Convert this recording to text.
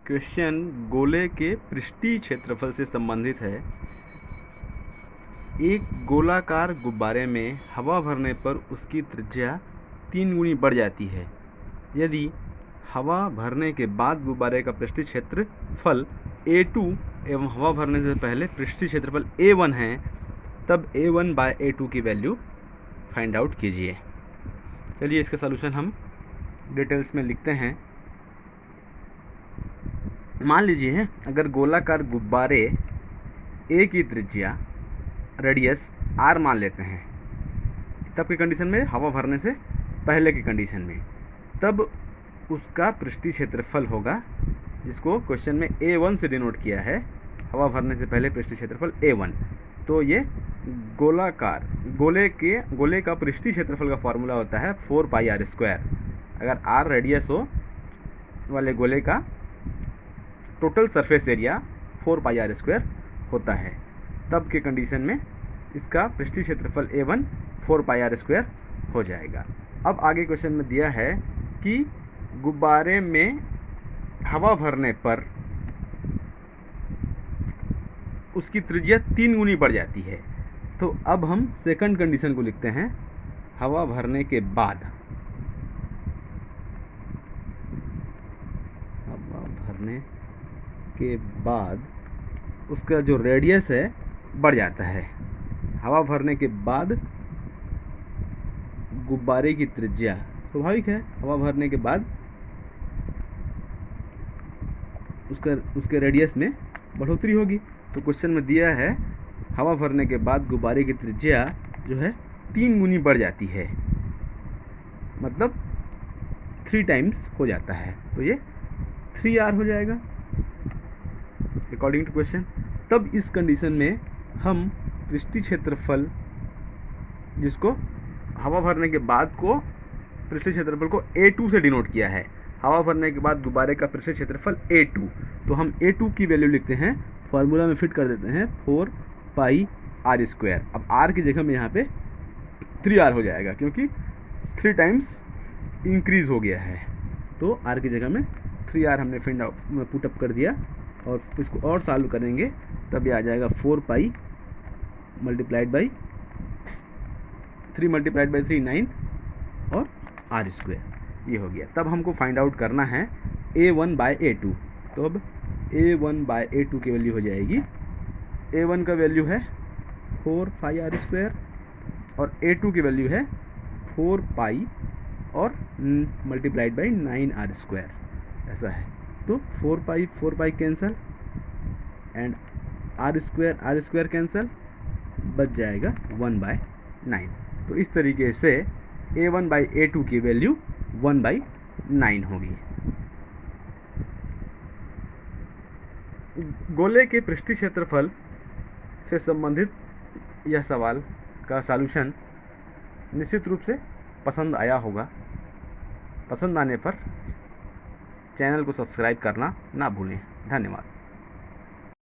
Question गोले के पृष्ठीय क्षेत्रफल से संबंधित है। एक गोलाकार गुब्बारे में हवा भरने पर उसकी त्रिज्या 3 गुनी बढ़ जाती है। यदि हवा भरने के बाद गुब्बारे का पृष्ठीय क्षेत्रफल A2 एवं हवा भरने से पहले पृष्ठीय क्षेत्रफल A1 है, तब A1/A2 की वैल्यू फाइंड आउट कीजिए। चलिए इसका सलूशन हम डिटेल्स में लिखते हैं। मान लीजिए अगर गोलाकार गुब्बारे A की त्रिज्या रेडियस R मान लेते हैं, तब की कंडीशन में, हवा भरने से पहले की कंडीशन में, तब उसका पृष्ठीय क्षेत्रफल होगा, जिसको क्वेश्चन में A1 से डिनोट किया है, हवा भरने से पहले पृष्ठीय क्षेत्रफल A1। तो ये गोले का पृष्ठीय क्षेत्रफल का फॉर्मूला होता है 4πr²। अगर R रेडियस हो वाले गोले का टोटल सरफेस एरिया 4πr² होता है, तब के कंडीशन में इसका पृष्ठीय क्षेत्रफल A1 4πr² हो जाएगा। अब आगे क्वेश्चन में दिया है कि गुब्बारे में हवा भरने पर उसकी त्रिज्या 3 गुनी बढ़ जाती है। तो अब हम सेकंड कंडीशन को लिखते हैं। हवा भरने के बाद उसका जो रेडियस है बढ़ जाता है। हवा भरने के बाद गुब्बारे की त्रिज्या, स्वाभाविक है, हवा भरने के बाद उसके रेडियस में बढ़ोतरी होगी। तो क्वेश्चन में दिया है हवा भरने के बाद गुब्बारे की त्रिज्या जो है 3 गुनी बढ़ जाती है, मतलब 3 टाइम्स हो जाता है। तो ये 3R हो जाएगा अकॉर्डिंग टू क्वेश्चन। तब इस कंडीशन में हम पृष्ठीय क्षेत्रफल, जिसको हवा भरने के बाद को पृष्ठीय क्षेत्रफल को A2 से डिनोट किया है, हवा भरने के बाद गुब्बारे का पृष्ठीय क्षेत्रफल A2, तो हम A2 की वैल्यू लिखते हैं, फार्मूला में फिट कर देते हैं 4πr²। अब R की जगह में यहाँ पे 3R हो जाएगा, क्योंकि 3 टाइम्स इंक्रीज हो गया है। तो R की जगह में 3R हमने पुटअप कर दिया, और इसको और सॉल्व करेंगे तब ये आ जाएगा 4π मल्टीप्लाइड बाई 3 मल्टीप्लाइड बाई 3 9 और R², ये हो गया। तब हमको फाइंड आउट करना है A1/A2। तो अब A1/A2 की वैल्यू हो जाएगी, A1 का वैल्यू है 4πr² और A2 की वैल्यू है 4π और मल्टीप्लाइड बाई 9R², ऐसा है। तो 4π कैंसल एंड R² कैंसल, बच जाएगा 1/9। तो इस तरीके से A1/A2 की वैल्यू 1/9 होगी। गोले के पृष्ठीय क्षेत्रफल से संबंधित यह सवाल का सॉल्यूशन निश्चित रूप से पसंद आया होगा। पसंद आने पर चैनल को सब्सक्राइब करना ना भूलें। धन्यवाद।